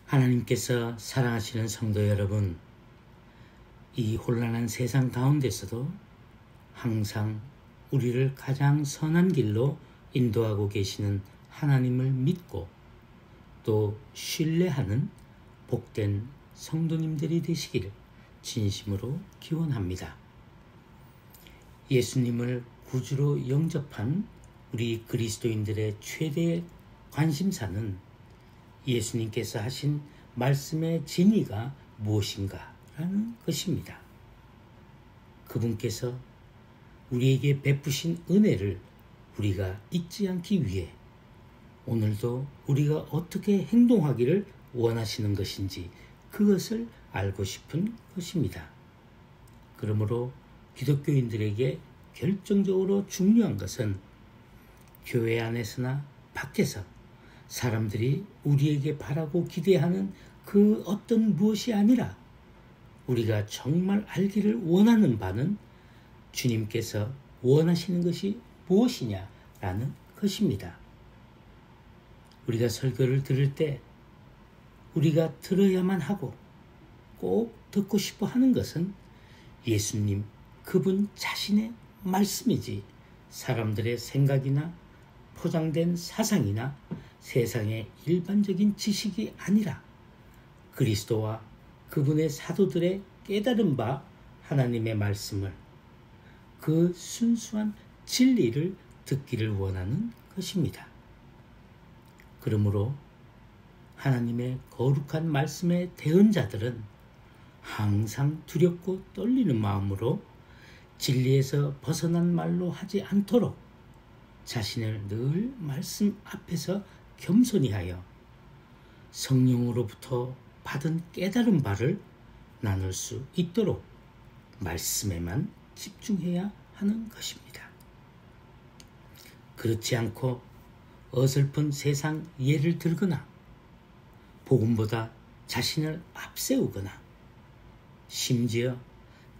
하나님께서 사랑하시는 성도 여러분, 이 혼란한 세상 가운데서도 항상 우리를 가장 선한 길로 인도하고 계시는 하나님을 믿고 또 신뢰하는 복된 성도님들이 되시길 진심으로 기원합니다. 예수님을 구주로 영접한 우리 그리스도인들의 최대 관심사는 예수님께서 하신 말씀의 진리가 무엇인가라는 것입니다. 그분께서 우리에게 베푸신 은혜를 우리가 잊지 않기 위해 오늘도 우리가 어떻게 행동하기를 원하시는 것인지 그것을 알고 싶은 것입니다. 그러므로 기독교인들에게 결정적으로 중요한 것은 교회 안에서나 밖에서 사람들이 우리에게 바라고 기대하는 그 어떤 무엇이 아니라 우리가 정말 알기를 원하는 바는 주님께서 원하시는 것이 무엇이냐라는 것입니다. 우리가 설교를 들을 때 우리가 들어야만 하고 꼭 듣고 싶어 하는 것은 예수님 그분 자신의 말씀이지 사람들의 생각이나 포장된 사상이나 세상의 일반적인 지식이 아니라 그리스도와 그분의 사도들의 깨달은 바 하나님의 말씀을 그 순수한 진리를 듣기를 원하는 것입니다. 그러므로 하나님의 거룩한 말씀의 대언자들은 항상 두렵고 떨리는 마음으로 진리에서 벗어난 말로 하지 않도록 자신을 늘 말씀 앞에서 겸손히 하여 성령으로부터 받은 깨달은 바를 나눌 수 있도록 말씀에만 집중해야 하는 것입니다. 그렇지 않고 어설픈 세상 예를 들거나 복음보다 자신을 앞세우거나 심지어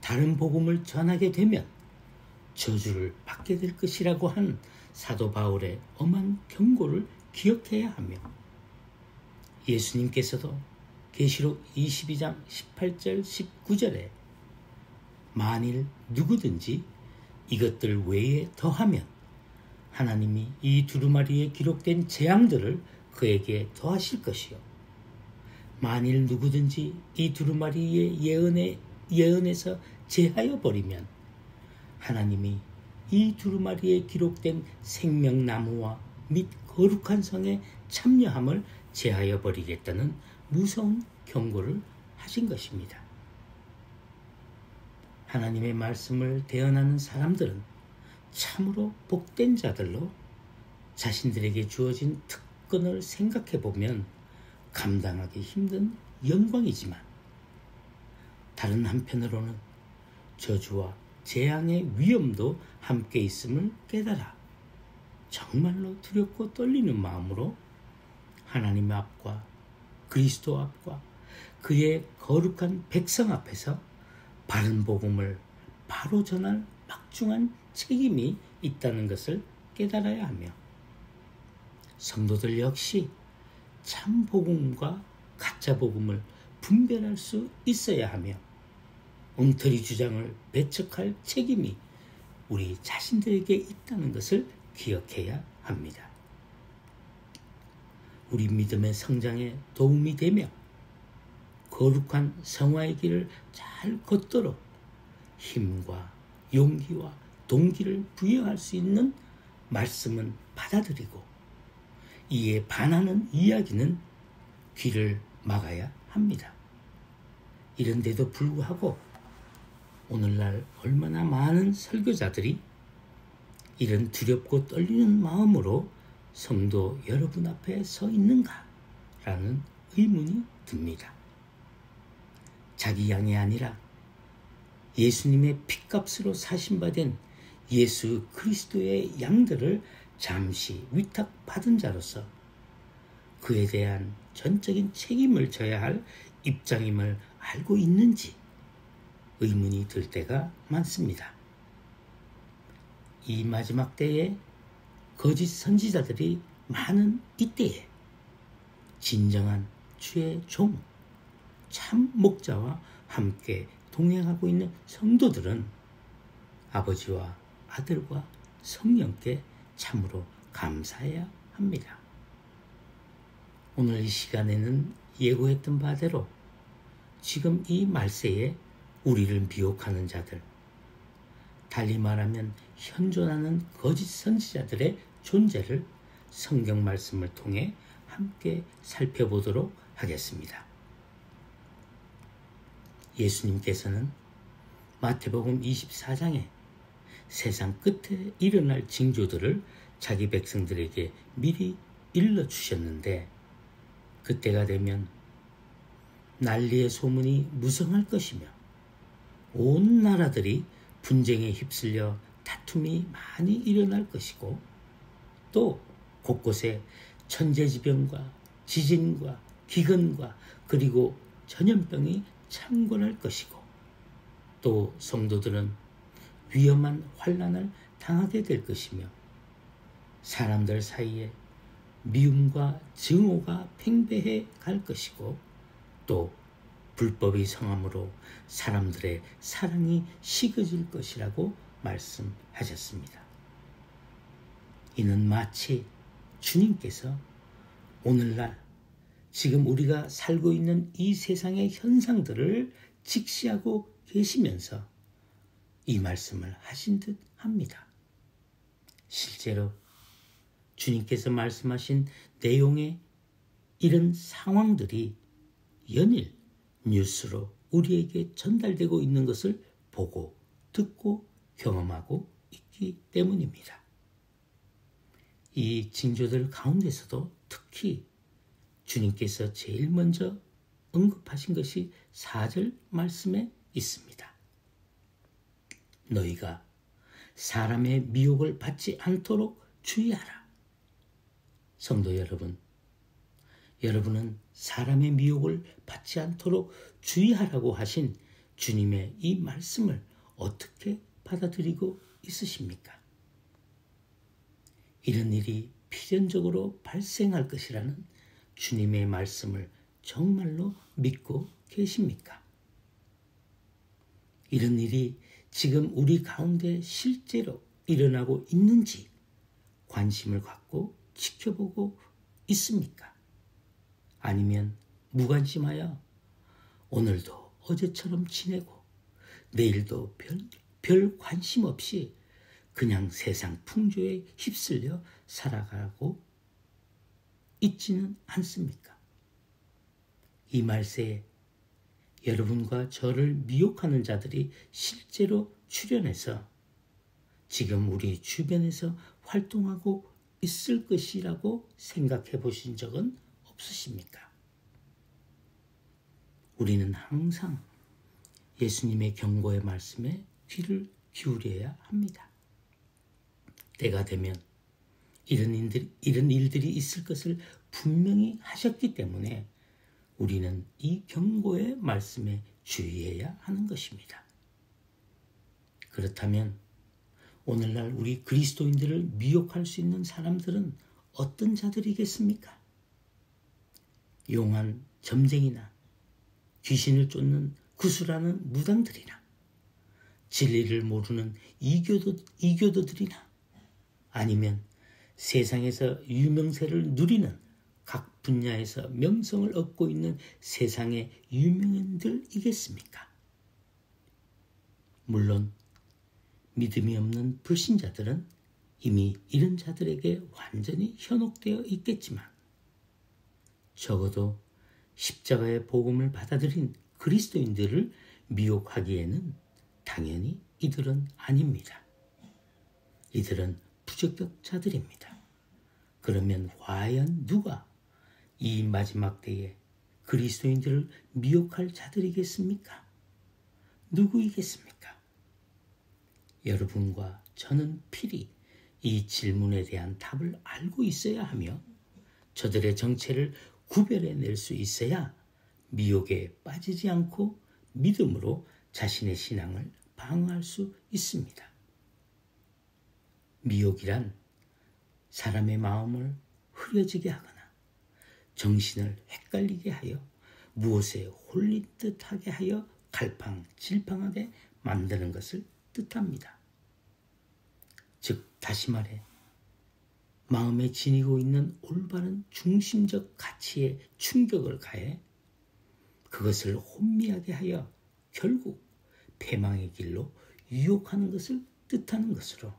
다른 복음을 전하게 되면 저주를 받게 될 것이라고 한 사도 바울의 엄한 경고를 기억해야 하며 예수님께서도 계시록 22장 18절 19절에 만일 누구든지 이것들 외에 더하면 하나님이 이 두루마리에 기록된 재앙들을 그에게 더하실 것이요 만일 누구든지 이 두루마리의 예언에서 제하여 버리면 하나님이 이 두루마리에 기록된 생명나무와 및 거룩한 성의 참여함을 제하여 버리겠다는 무서운 경고를 하신 것입니다. 하나님의 말씀을 대언하는 사람들은 참으로 복된 자들로 자신들에게 주어진 특권을 생각해 보면 감당하기 힘든 영광이지만 다른 한편으로는 저주와 재앙의 위험도 함께 있음을 깨달아 정말로 두렵고 떨리는 마음으로 하나님 앞과 그리스도 앞과 그의 거룩한 백성 앞에서 바른 복음을 바로 전할 막중한 책임이 있다는 것을 깨달아야 하며 성도들 역시 참 복음과 가짜 복음을 분별할 수 있어야 하며 엉터리 주장을 배척할 책임이 우리 자신들에게 있다는 것을 기억해야 합니다. 우리 믿음의 성장에 도움이 되며 거룩한 성화의 길을 잘 걷도록 힘과 용기와 동기를 부여할 수 있는 말씀은 받아들이고 이에 반하는 이야기는 귀를 막아야 합니다. 이런데도 불구하고 오늘날 얼마나 많은 설교자들이 이런 두렵고 떨리는 마음으로 성도 여러분 앞에 서 있는가라는 의문이 듭니다. 자기 양이 아니라 예수님의 핏값으로 사신받은 예수 그리스도의 양들을 잠시 위탁받은 자로서 그에 대한 전적인 책임을 져야 할 입장임을 알고 있는지 의문이 들 때가 많습니다. 이 마지막 때에 거짓 선지자들이 많은 이때에 진정한 주의 종, 참 목자와 함께 동행하고 있는 성도들은 아버지와 아들과 성령께 참으로 감사해야 합니다. 오늘 이 시간에는 예고했던 바대로 지금 이 말세에 우리를 미혹하는 자들, 달리 말하면 현존하는 거짓 선지자들의 존재를 성경 말씀을 통해 함께 살펴보도록 하겠습니다. 예수님께서는 마태복음 24장에 세상 끝에 일어날 징조들을 자기 백성들에게 미리 일러주셨는데, 그때가 되면 난리의 소문이 무성할 것이며 온 나라들이 분쟁에 휩쓸려 다툼이 많이 일어날 것이고, 또 곳곳에 천재지변과 지진과 기근과 그리고 전염병이 창궐할 것이고, 또 성도들은 위험한 환난을 당하게 될 것이며, 사람들 사이에 미움과 증오가 팽배해 갈 것이고, 또 불법이 성함으로 사람들의 사랑이 식어질 것이라고 말씀하셨습니다. 이는 마치 주님께서 오늘날 지금 우리가 살고 있는 이 세상의 현상들을 직시하고 계시면서 이 말씀을 하신 듯 합니다. 실제로 주님께서 말씀하신 내용의 이런 상황들이 연일 뉴스로 우리에게 전달되고 있는 것을 보고 듣고 경험하고 있기 때문입니다. 이 징조들 가운데서도 특히 주님께서 제일 먼저 언급하신 것이 4절 말씀에 있습니다. 너희가 사람의 미혹을 받지 않도록 주의하라. 성도 여러분, 여러분은 사람의 미혹을 받지 않도록 주의하라고 하신 주님의 이 말씀을 어떻게 받아들이고 있으십니까? 이런 일이 필연적으로 발생할 것이라는 주님의 말씀을 정말로 믿고 계십니까? 이런 일이 지금 우리 가운데 실제로 일어나고 있는지 관심을 갖고 지켜보고 있습니까? 아니면 무관심하여 오늘도 어제처럼 지내고 내일도 별 관심 없이 그냥 세상 풍조에 휩쓸려 살아가고 있지는 않습니까? 이 말세에 여러분과 저를 미혹하는 자들이 실제로 출현해서 지금 우리 주변에서 활동하고 있을 것이라고 생각해 보신 적은 없으십니까? 우리는 항상 예수님의 경고의 말씀에 귀를 기울여야 합니다. 때가 되면 이런 일들이 있을 것을 분명히 하셨기 때문에 우리는 이 경고의 말씀에 주의해야 하는 것입니다. 그렇다면 오늘날 우리 그리스도인들을 미혹할 수 있는 사람들은 어떤 자들이겠습니까? 용한 점쟁이나 귀신을 쫓는 구수라는 무당들이나 진리를 모르는 이교도들이나 아니면 세상에서 유명세를 누리는 각 분야에서 명성을 얻고 있는 세상의 유명인들이겠습니까? 물론 믿음이 없는 불신자들은 이미 이런 자들에게 완전히 현혹되어 있겠지만 적어도 십자가의 복음을 받아들인 그리스도인들을 미혹하기에는 당연히 이들은 아닙니다. 이들은 부적격자들입니다. 그러면 과연 누가 이 마지막 때에 그리스도인들을 미혹할 자들이겠습니까? 누구이겠습니까? 여러분과 저는 필히 이 질문에 대한 답을 알고 있어야 하며 저들의 정체를 구별해낼 수 있어야 미혹에 빠지지 않고 믿음으로 자신의 신앙을 방어할 수 있습니다. 미혹이란 사람의 마음을 흐려지게 하거나 정신을 헷갈리게 하여 무엇에 홀린 듯하게 하여 갈팡질팡하게 만드는 것을 뜻합니다. 즉 다시 말해 마음에 지니고 있는 올바른 중심적 가치에 충격을 가해 그것을 혼미하게 하여 결국 패망의 길로 유혹하는 것을 뜻하는 것으로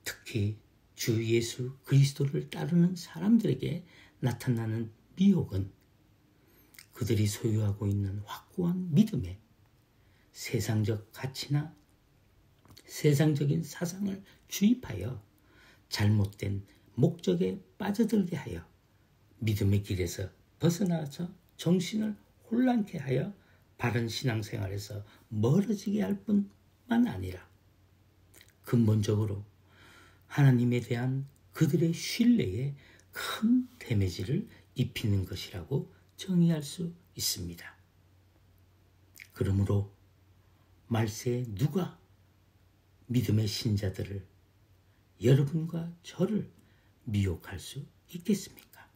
특히 주 예수 그리스도를 따르는 사람들에게 나타나는 미혹은 그들이 소유하고 있는 확고한 믿음에 세상적 가치나 세상적인 사상을 주입하여 잘못된 목적에 빠져들게 하여 믿음의 길에서 벗어나서 정신을 혼란케 하여 바른 신앙생활에서 멀어지게 할 뿐만 아니라 근본적으로 하나님에 대한 그들의 신뢰에 큰 데미지를 입히는 것이라고 정의할 수 있습니다. 그러므로 말세에 누가 믿음의 신자들을 여러분과 저를 미혹할 수 있겠습니까?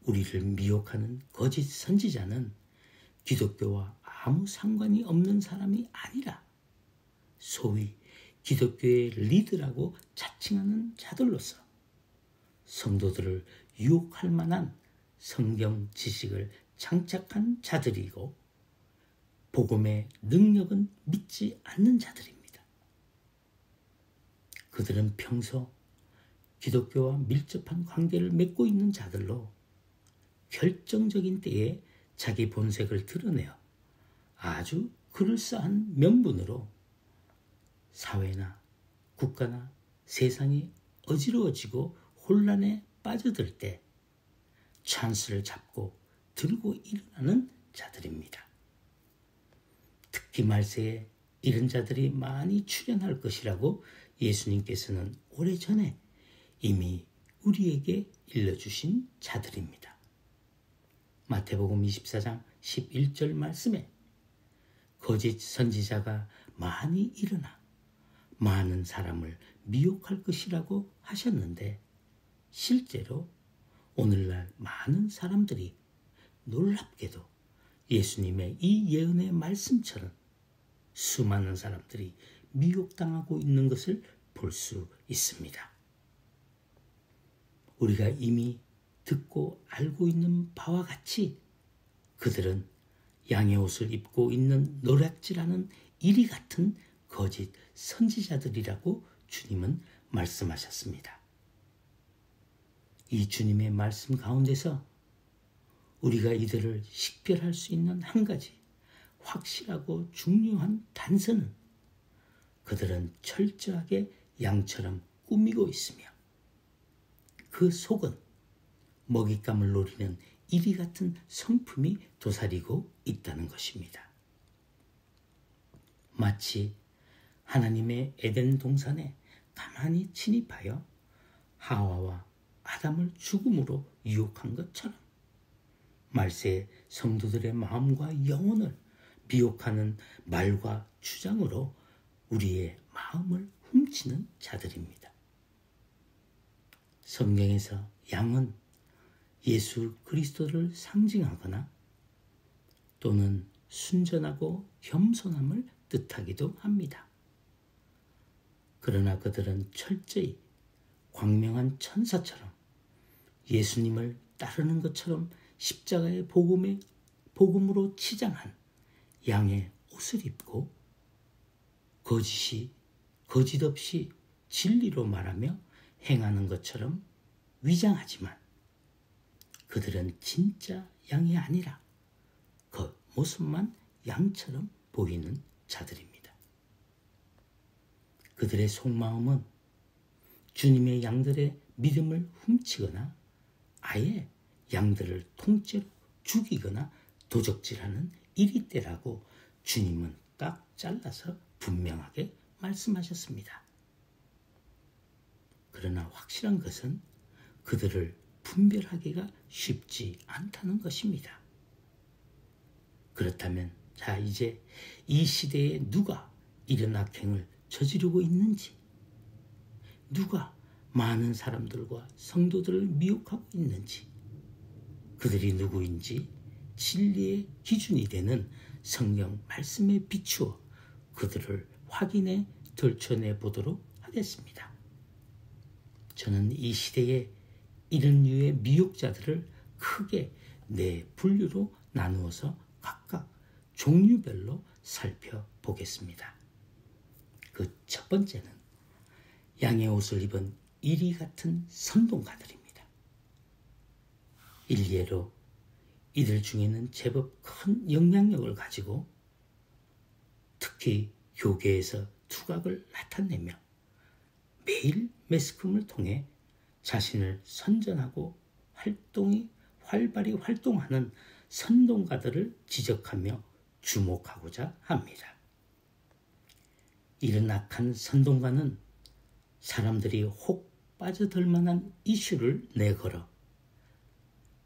우리를 미혹하는 거짓 선지자는 기독교와 아무 상관이 없는 사람이 아니라 소위 기독교의 리더라고 자칭하는 자들로서 성도들을 유혹할 만한 성경 지식을 장착한 자들이고 복음의 능력은 믿지 않는 자들입니다. 그들은 평소 기독교와 밀접한 관계를 맺고 있는 자들로 결정적인 때에 자기 본색을 드러내어 아주 그럴싸한 명분으로 사회나 국가나 세상이 어지러워지고 혼란에 빠져들 때 찬스를 잡고 들고 일어나는 자들입니다. 특히 말세에 이런 자들이 많이 출현할 것이라고 예수님께서는 오래전에 이미 우리에게 일러주신 자들입니다. 마태복음 24장 11절 말씀에 거짓 선지자가 많이 일어나 많은 사람을 미혹할 것이라고 하셨는데 실제로 오늘날 많은 사람들이 놀랍게도 예수님의 이 예언의 말씀처럼 수많은 사람들이 미혹당하고 있는 것을 볼 수 있습니다. 우리가 이미 듣고 알고 있는 바와 같이 그들은 양의 옷을 입고 있는 노략질하는 이리 같은 거짓 선지자들이라고 주님은 말씀하셨습니다. 이 주님의 말씀 가운데서 우리가 이들을 식별할 수 있는 한 가지 확실하고 중요한 단서는 그들은 철저하게 양처럼 꾸미고 있으며 그 속은 먹잇감을 노리는 이리 같은 성품이 도사리고 있다는 것입니다. 마치 하나님의 에덴 동산에 가만히 침입하여 하와와 아담을 죽음으로 유혹한 것처럼 말세의 성도들의 마음과 영혼을 미혹하는 말과 주장으로 우리의 마음을 훔치는 자들입니다. 성경에서 양은 예수 그리스도를 상징하거나 또는 순전하고 겸손함을 뜻하기도 합니다. 그러나 그들은 철저히 광명한 천사처럼 예수님을 따르는 것처럼 십자가의 복음으로 치장한 양의 옷을 입고 거짓 없이 진리로 말하며 행하는 것처럼 위장하지만 그들은 진짜 양이 아니라 겉모습만 양처럼 보이는 자들입니다. 그들의 속마음은 주님의 양들의 믿음을 훔치거나 아예 양들을 통째로 죽이거나 도적질하는 이리 때라고 주님은 딱 잘라서 분명하게 말씀하셨습니다. 그러나 확실한 것은 그들을 분별하기가 쉽지 않다는 것입니다. 그렇다면 이제 이 시대에 누가 이런 악행을 저지르고 있는지, 누가 많은 사람들과 성도들을 미혹하고 있는지, 그들이 누구인지 진리의 기준이 되는 성경 말씀에 비추어 그들을 확인해 들춰내 보도록 하겠습니다. 저는 이 시대에 이런 류의 미혹자들을 크게 네 분류로 나누어서 각각 종류별로 살펴보겠습니다. 그 첫 번째는 양의 옷을 입은 이리 같은 선동가들입니다. 일례로 이들 중에는 제법 큰 영향력을 가지고 특히 교계에서 두각을 나타내며 매일 매스컴을 통해 자신을 선전하고 활발히 활동하는 선동가들을 지적하며 주목하고자 합니다. 이런 악한 선동가는 사람들이 혹 빠져들 만한 이슈를 내걸어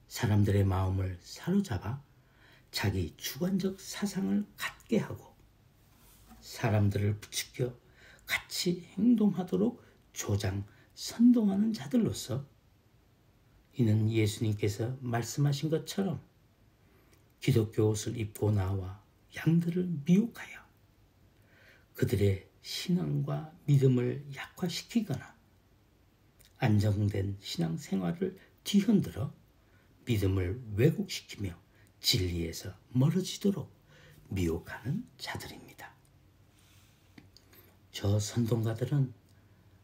사람들의 마음을 사로잡아 자기 주관적 사상을 갖게 하고 사람들을 부추겨 같이 행동하도록 조장, 선동하는 자들로서 이는 예수님께서 말씀하신 것처럼 기독교 옷을 입고 나와 양들을 미혹하여 그들의 신앙과 믿음을 약화시키거나 안정된 신앙생활을 뒤흔들어 믿음을 왜곡시키며 진리에서 멀어지도록 미혹하는 자들입니다. 저 선동가들은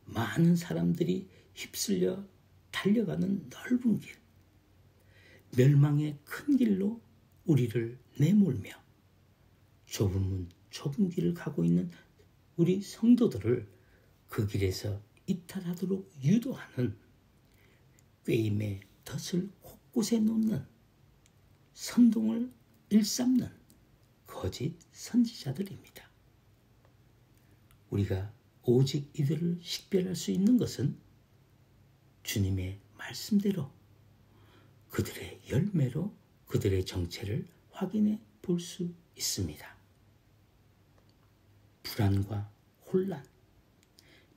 많은 사람들이 휩쓸려 달려가는 넓은 길, 멸망의 큰 길로 우리를 내몰며 좁은 길을 가고 있는 우리 성도들을 그 길에서 이탈하도록 유도하는 꾀임의 덫을 곳곳에 놓는 선동을 일삼는 거짓 선지자들입니다. 우리가 오직 이들을 식별할 수 있는 것은 주님의 말씀대로 그들의 열매로 그들의 정체를 확인해 볼 수 있습니다. 불안과 혼란,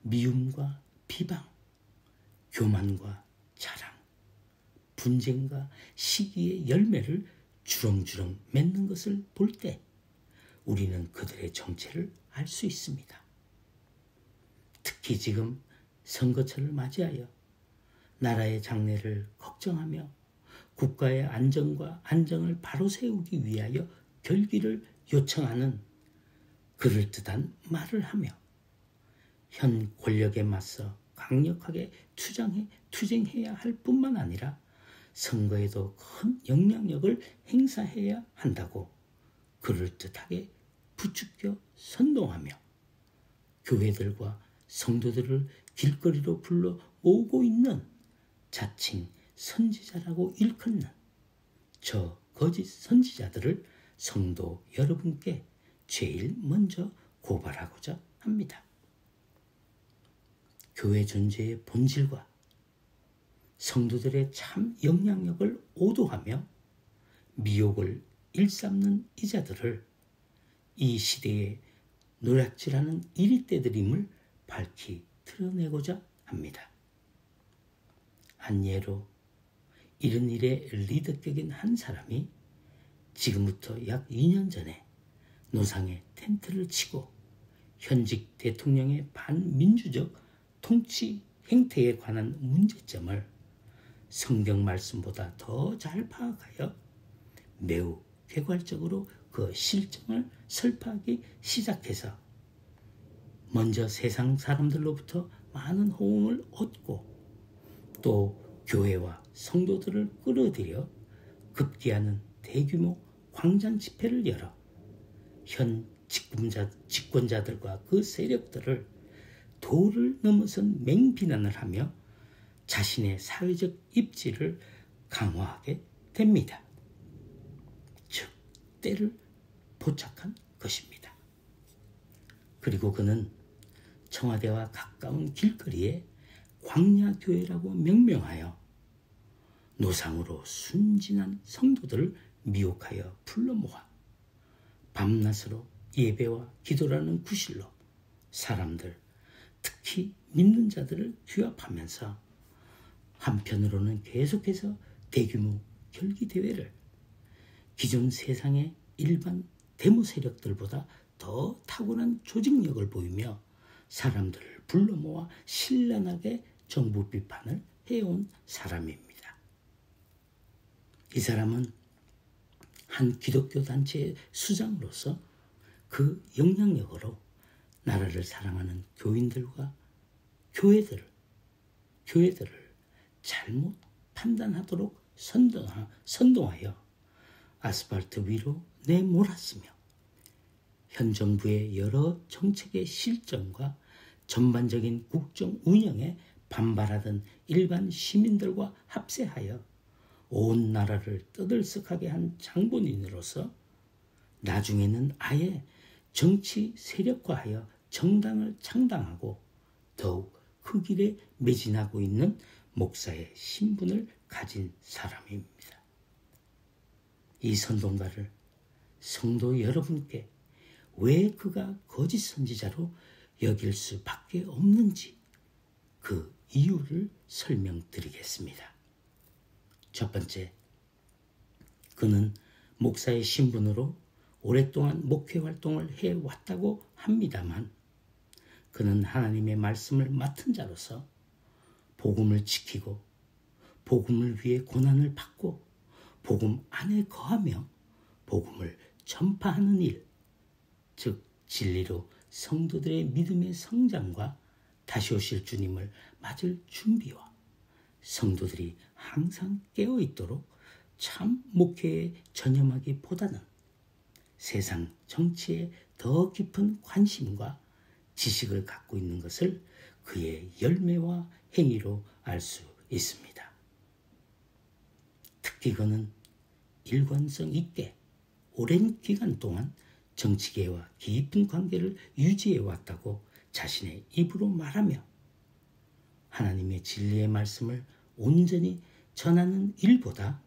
미움과 비방, 교만과 자랑, 분쟁과 시기의 열매를 주렁주렁 맺는 것을 볼 때 우리는 그들의 정체를 알 수 있습니다. 특히 지금 선거철을 맞이하여 나라의 장래를 걱정하며 국가의 안정과 안정을 바로 세우기 위하여 결기를 요청하는 그럴듯한 말을 하며 현 권력에 맞서 강력하게 투쟁해야 할 뿐만 아니라 선거에도 큰 영향력을 행사해야 한다고 그럴듯하게 부추겨 선동하며 교회들과 성도들을 길거리로 불러 모으고 있는 자칭 선지자라고 일컫는 저 거짓 선지자들을 성도 여러분께 제일 먼저 고발하고자 합니다. 교회 존재의 본질과 성도들의 참 영향력을 오도하며 미혹을 일삼는 이자들을 이 시대에 노략질하는 이리떼들임을 밝히 드러내고자 합니다. 한 예로 이런 일의 리더격인 한 사람이 지금부터 약 2년 전에 노상에 텐트를 치고 현직 대통령의 반민주적 통치 행태에 관한 문제점을 성경 말씀보다 더 잘 파악하여 매우 객관적으로 그 실정을 설파하기 시작해서 먼저 세상 사람들로부터 많은 호응을 얻고 또 교회와 성도들을 끌어들여 급기야는 대규모 광장 집회를 열어 현 집권자들과 그 세력들을 도를 넘어선 맹비난을 하며 자신의 사회적 입지를 강화하게 됩니다. 즉, 때를 포착한 것입니다. 그리고 그는 청와대와 가까운 길거리에 광야교회라고 명명하여 노상으로 순진한 성도들을 미혹하여 불러 모아 밤낮으로 예배와 기도라는 구실로 사람들, 특히 믿는 자들을 규합하면서 한편으로는 계속해서 대규모 결기대회를 기존 세상의 일반 데모 세력들보다 더 탁월한 조직력을 보이며 사람들을 불러 모아 신랄하게 정부 비판을 해온 사람입니다. 이 사람은 한 기독교 단체의 수장으로서 그 영향력으로 나라를 사랑하는 교인들과 교회들을 잘못 판단하도록 선동하여 아스팔트 위로 내몰았으며 현 정부의 여러 정책의 실정과 전반적인 국정 운영에 반발하던 일반 시민들과 합세하여 온 나라를 떠들썩하게 한 장본인으로서 나중에는 아예 정치 세력화하여 정당을 창당하고 더욱 그 길에 매진하고 있는 목사의 신분을 가진 사람입니다. 이 선동가를 성도 여러분께 왜 그가 거짓 선지자로 여길 수밖에 없는지 그 이유를 설명드리겠습니다. 첫 번째, 그는 목사의 신분으로 오랫동안 목회 활동을 해왔다고 합니다만 그는 하나님의 말씀을 맡은 자로서 복음을 지키고 복음을 위해 고난을 받고 복음 안에 거하며 복음을 전파하는 일, 즉 진리로 성도들의 믿음의 성장과 다시 오실 주님을 맞을 준비와 성도들이 항상 깨어있도록 참 목회에 전념하기보다는 세상 정치에 더 깊은 관심과 지식을 갖고 있는 것을 그의 열매와 행위로 알 수 있습니다. 특히 그는 일관성 있게 오랜 기간 동안 정치계와 깊은 관계를 유지해 왔다고 자신의 입으로 말하며 하나님의 진리의 말씀을 온전히 전하는 일보다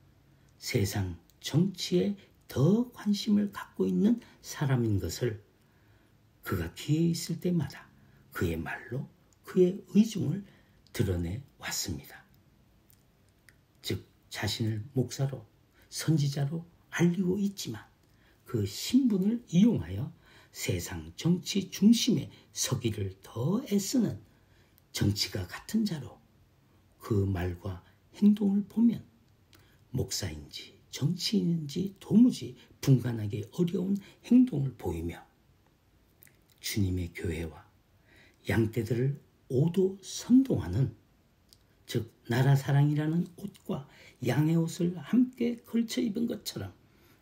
세상 정치에 더 관심을 갖고 있는 사람인 것을 그가 기회 있을 때마다 그의 말로 그의 의중을 드러내 왔습니다. 즉 자신을 목사로 선지자로 알리고 있지만 그 신분을 이용하여 세상 정치 중심에 서기를 더 애쓰는 정치가 같은 자로 그 말과 행동을 보면 목사인지 정치인인지 도무지 분간하기 어려운 행동을 보이며 주님의 교회와 양떼들을 오도 선동하는, 즉 나라 사랑이라는 옷과 양의 옷을 함께 걸쳐 입은 것처럼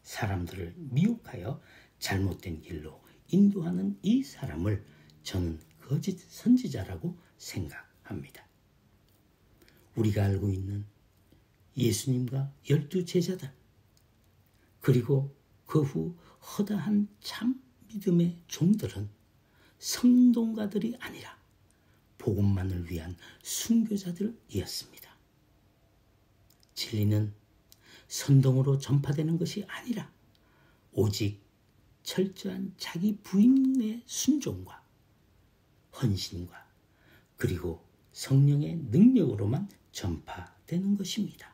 사람들을 미혹하여 잘못된 길로 인도하는 이 사람을 저는 거짓 선지자라고 생각합니다. 우리가 알고 있는 예수님과 12 제자들, 그리고 그 후 허다한 참 믿음의 종들은 선동가들이 아니라 복음만을 위한 순교자들이었습니다. 진리는 선동으로 전파되는 것이 아니라 오직 철저한 자기 부인의 순종과 헌신과 그리고 성령의 능력으로만 전파되는 것입니다.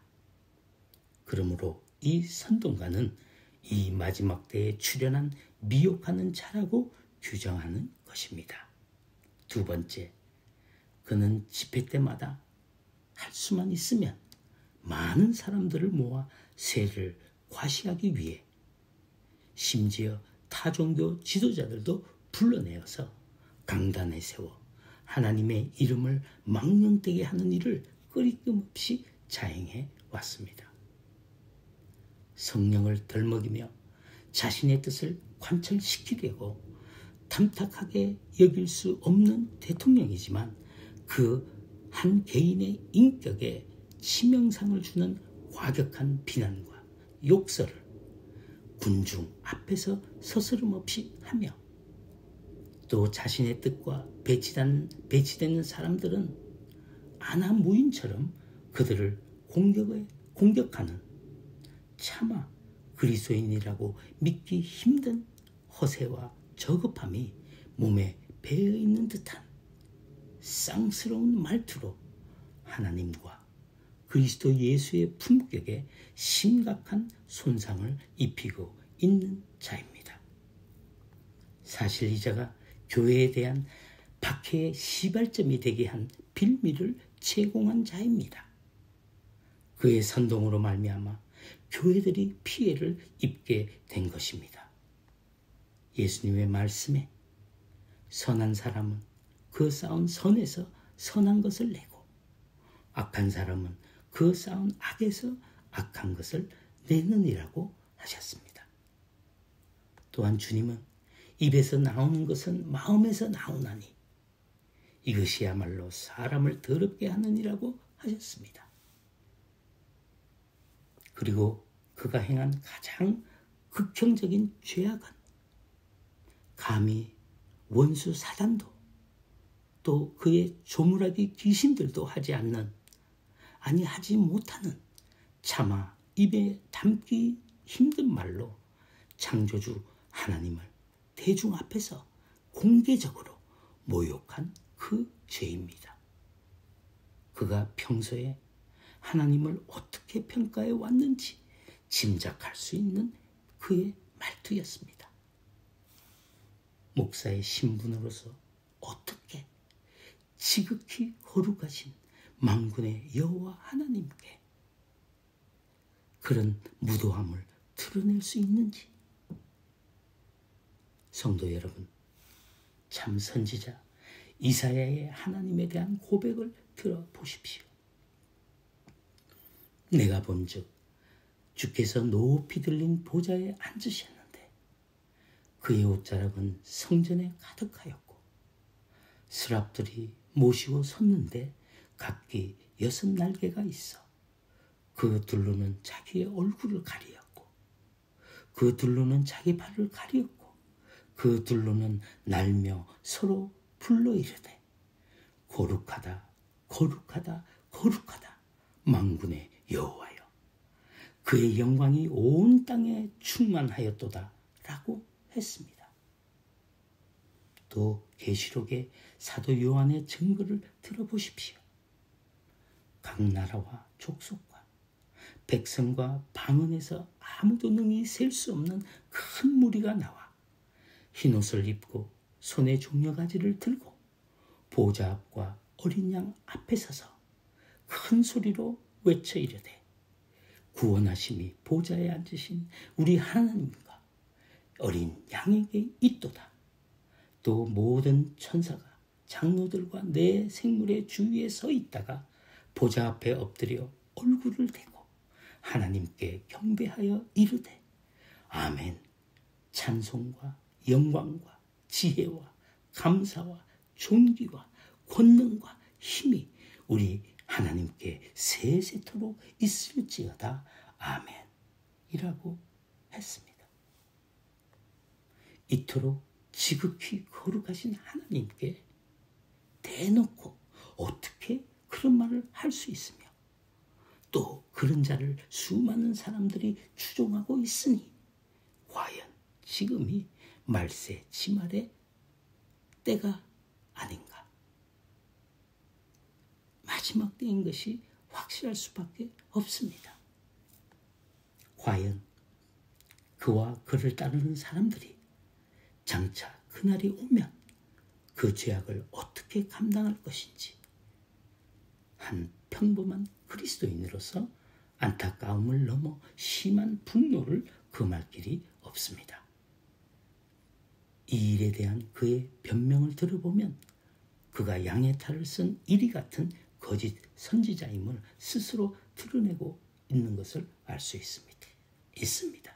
그러므로 이 선동가는 이 마지막 때에 출현한 미혹하는 자라고 규정하는 것입니다. 두 번째, 그는 집회 때마다 할 수만 있으면 많은 사람들을 모아 세를 과시하기 위해 심지어 타종교 지도자들도 불러내어서 강단에 세워 하나님의 이름을 망령되게 하는 일을 끊임없이 자행해 왔습니다. 성령을 덜먹이며 자신의 뜻을 관철시키려고 탐탁하게 여길 수 없는 대통령이지만 그 한 개인의 인격에 치명상을 주는 과격한 비난과 욕설을 군중 앞에서 서스름없이 하며 또 자신의 뜻과 배치되는 사람들은 아나무인처럼 그들을 공격하는 차마 그리스도인이라고 믿기 힘든 허세와 저급함이 몸에 배어있는 듯한 쌍스러운 말투로 하나님과 그리스도 예수의 품격에 심각한 손상을 입히고 있는 자입니다. 사실 이 자가 교회에 대한 박해의 시발점이 되게 한 빌미를 제공한 자입니다. 그의 선동으로 말미암아 교회들이 피해를 입게 된 것입니다. 예수님의 말씀에 선한 사람은 그 쌓은 선에서 선한 것을 내고 악한 사람은 그 쌓은 악에서 악한 것을 내느니라고 하셨습니다. 또한 주님은 입에서 나오는 것은 마음에서 나오나니 이것이야말로 사람을 더럽게 하느니라고 하셨습니다. 그리고 그가 행한 가장 극형적인 죄악은 감히 원수 사단도 또 그의 조물아기 귀신들도 하지 않는, 아니 하지 못하는, 차마 입에 담기 힘든 말로 창조주 하나님을 대중 앞에서 공개적으로 모욕한 그 죄입니다. 그가 평소에 하나님을 어떻게 평가해 왔는지 짐작할 수 있는 그의 말투였습니다. 목사의 신분으로서 어떻게 지극히 거룩하신 만군의 여호와 하나님께 그런 무도함을 드러낼 수 있는지. 성도 여러분, 참 선지자 이사야의 하나님에 대한 고백을 들어보십시오. 내가 본즉 주께서 높이 들린 보좌에 앉으셨는데 그의 옷자락은 성전에 가득하였고 스랍들이 모시고 섰는데 각기 6날개가 있어 그 둘로는 자기의 얼굴을 가리었고 그 둘로는 자기 발을 가리었고 그 둘로는 날며 서로 불러 이르되 거룩하다 거룩하다 거룩하다 만군의 여호와여, 그의 영광이 온 땅에 충만하였도다 라고 했습니다. 또 계시록의 사도 요한의 증거를 들어보십시오. 각 나라와 족속과 백성과 방언에서 아무도 능히 셀 수 없는 큰 무리가 나와 흰옷을 입고 손에 종려가지를 들고 보좌 앞과 어린 양 앞에 서서 큰 소리로 외쳐 이르되 구원하심이 보좌에 앉으신 우리 하나님과 어린 양에게 있도다. 또 모든 천사가 장로들과 내 생물의 주위에 서 있다가 보좌 앞에 엎드려 얼굴을 대고 하나님께 경배하여 이르되 아멘. 찬송과 영광과 지혜와 감사와 존귀와 권능과 힘이 우리 하나님께 세세토록 있을지어다. 아멘. 이라고 했습니다. 이토록 지극히 거룩하신 하나님께 대놓고 어떻게 그런 말을 할 수 있으며 또 그런 자를 수많은 사람들이 추종하고 있으니 과연 지금이 말세 지말의 때가 아닌가. 마지막 때인 것이 확실할 수밖에 없습니다. 과연 그와 그를 따르는 사람들이 장차 그날이 오면 그 죄악을 어떻게 감당할 것인지 한 평범한 그리스도인으로서 안타까움을 넘어 심한 분노를 금할 길이 없습니다. 이 일에 대한 그의 변명을 들어보면 그가 양의 탈을 쓴 이리 같은 거짓 선지자임을 스스로 드러내고 있는 것을 알 수 있습니다.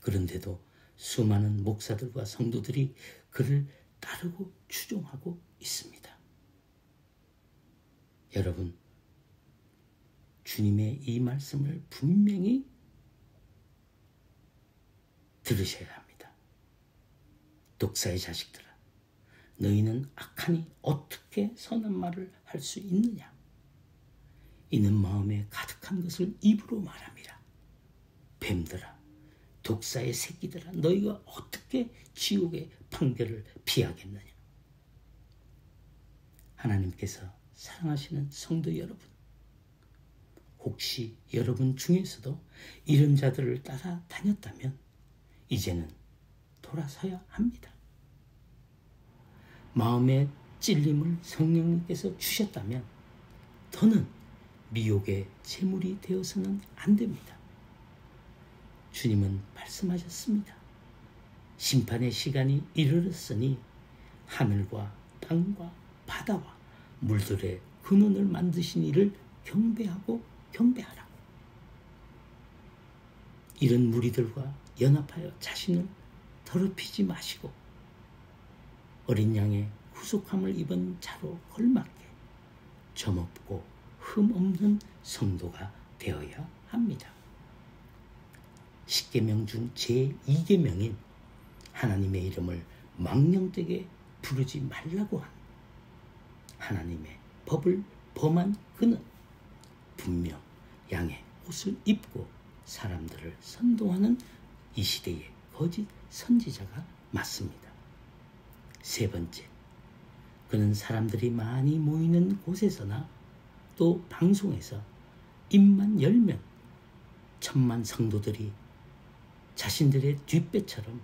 그런데도 수많은 목사들과 성도들이 그를 따르고 추종하고 있습니다. 여러분, 주님의 이 말씀을 분명히 들으셔야 합니다. 독사의 자식들아, 너희는 악하니 어떻게 선한 말을 할 수 있느냐? 이는 마음에 가득한 것을 입으로 말함이라. 뱀들아, 독사의 새끼들아, 너희가 어떻게 지옥의 판결을 피하겠느냐? 하나님께서 사랑하시는 성도 여러분, 혹시 여러분 중에서도 이런 자들을 따라 다녔다면 이제는 돌아서야 합니다. 마음의 찔림을 성령님께서 주셨다면 더는 미혹의 제물이 되어서는 안 됩니다. 주님은 말씀하셨습니다. 심판의 시간이 이르렀으니 하늘과 땅과 바다와 물들의 근원을 만드신 이를 경배하고 경배하라. 이런 무리들과 연합하여 자신을 더럽히지 마시고 어린 양의 후속함을 입은 자로 걸맞게 점없고 흠없는 성도가 되어야 합니다. 10계명 중 제2계명인 하나님의 이름을 망령되게 부르지 말라고 한 하나님의 법을 범한 그는 분명 양의 옷을 입고 사람들을 선동하는 이 시대의 거짓 선지자가 맞습니다. 세 번째, 그는 사람들이 많이 모이는 곳에서나 또 방송에서 입만 열면 천만 성도들이 자신들의 뒷배처럼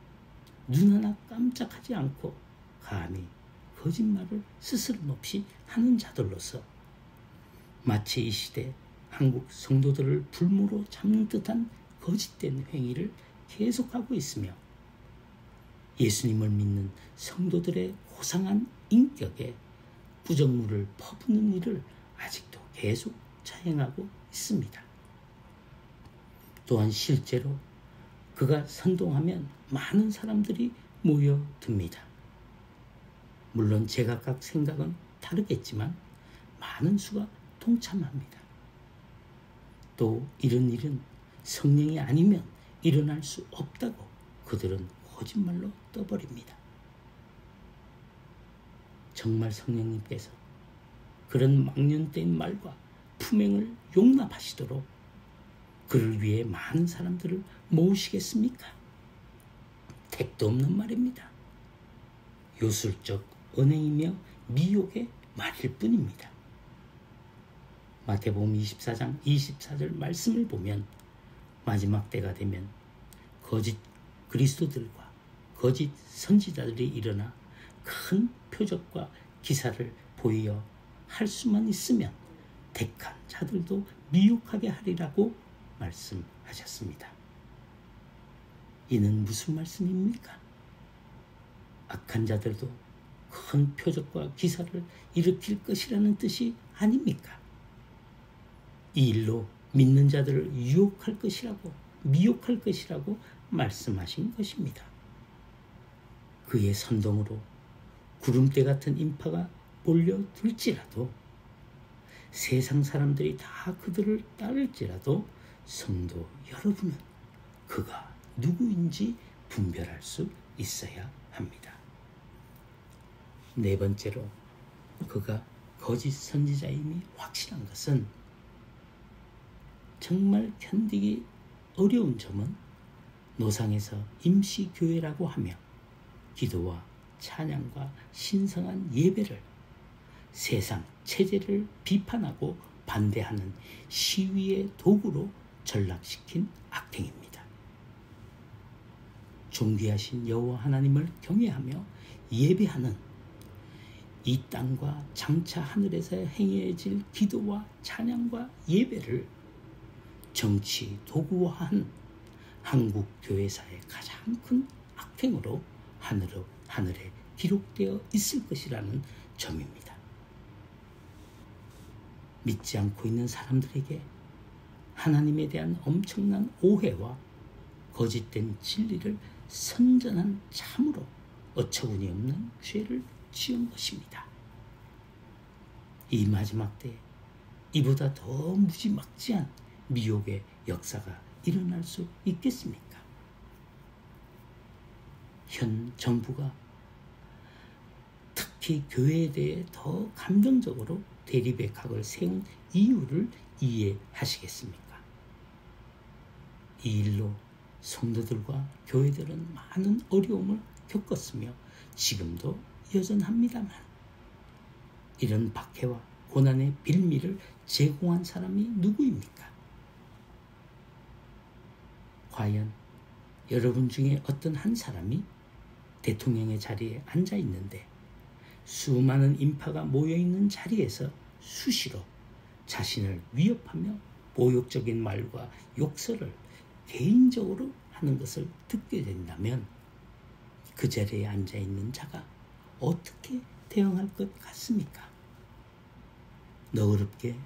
눈 하나 깜짝하지 않고 감히 거짓말을 스스럼없이 하는 자들로서 마치 이 시대 한국 성도들을 불모로 잡는 듯한 거짓된 행위를 계속하고 있으며 예수님을 믿는 성도들의 고상한 인격에 부정물을 퍼붓는 일을 아직도 계속 자행하고 있습니다. 또한 실제로 그가 선동하면 많은 사람들이 모여듭니다. 물론 제각각 생각은 다르겠지만 많은 수가 동참합니다. 또 이런 일은 성령이 아니면 일어날 수 없다고 그들은 거짓말로 떠버립니다. 정말 성령님께서 그런 망년된 말과 품행을 용납하시도록 그를 위해 많은 사람들을 모으시겠습니까? 택도 없는 말입니다. 요술적 언행이며 미혹의 말일 뿐입니다. 마태복음 24장 24절 말씀을 보면 마지막 때가 되면 거짓 그리스도들과 거짓 선지자들이 일어나 큰 표적과 기사를 보이어 할 수만 있으면 택한 자들도 미혹하게 하리라고 말씀하셨습니다. 이는 무슨 말씀입니까? 악한 자들도 큰 표적과 기사를 일으킬 것이라는 뜻이 아닙니까? 이 일로 믿는 자들을 유혹할 것이라고 미혹할 것이라고 말씀하신 것입니다. 그의 선동으로 구름대 같은 인파가 몰려들지라도 세상 사람들이 다 그들을 따를지라도 성도 여러분은 그가 누구인지 분별할 수 있어야 합니다. 네 번째로 그가 거짓 선지자임이 확실한 것은 정말 견디기 어려운 점은 노상에서 임시교회라고 하며 기도와 찬양과 신성한 예배를 세상 체제를 비판하고 반대하는 시위의 도구로 전락시킨 악행입니다. 존귀하신 여호와 하나님을 경외하며 예배하는 이 땅과 장차 하늘에서 행해질 기도와 찬양과 예배를 정치 도구화한 한국 교회사의 가장 큰 악행으로 하늘에 기록되어 있을 것이라는 점입니다. 믿지 않고 있는 사람들에게 하나님에 대한 엄청난 오해와 거짓된 진리를 선전한 참으로 어처구니 없는 죄를 지은 것입니다. 이 마지막 때에 이보다 더 무지막지한 미혹의 역사가 일어날 수 있겠습니까? 현 정부가 특히 교회에 대해 더 감정적으로 대립의 각을 세운 이유를 이해하시겠습니까? 이 일로 성도들과 교회들은 많은 어려움을 겪었으며 지금도 여전합니다만 이런 박해와 고난의 빌미를 제공한 사람이 누구입니까? 과연 여러분 중에 어떤 한 사람이 대통령의 자리에 앉아 있는데 수많은 인파가 모여있는 자리에서 수시로 자신을 위협하며 모욕적인 말과 욕설을 개인적으로 하는 것을 듣게 된다면 그 자리에 앉아있는 자가 어떻게 대응할 것 같습니까? 너그럽게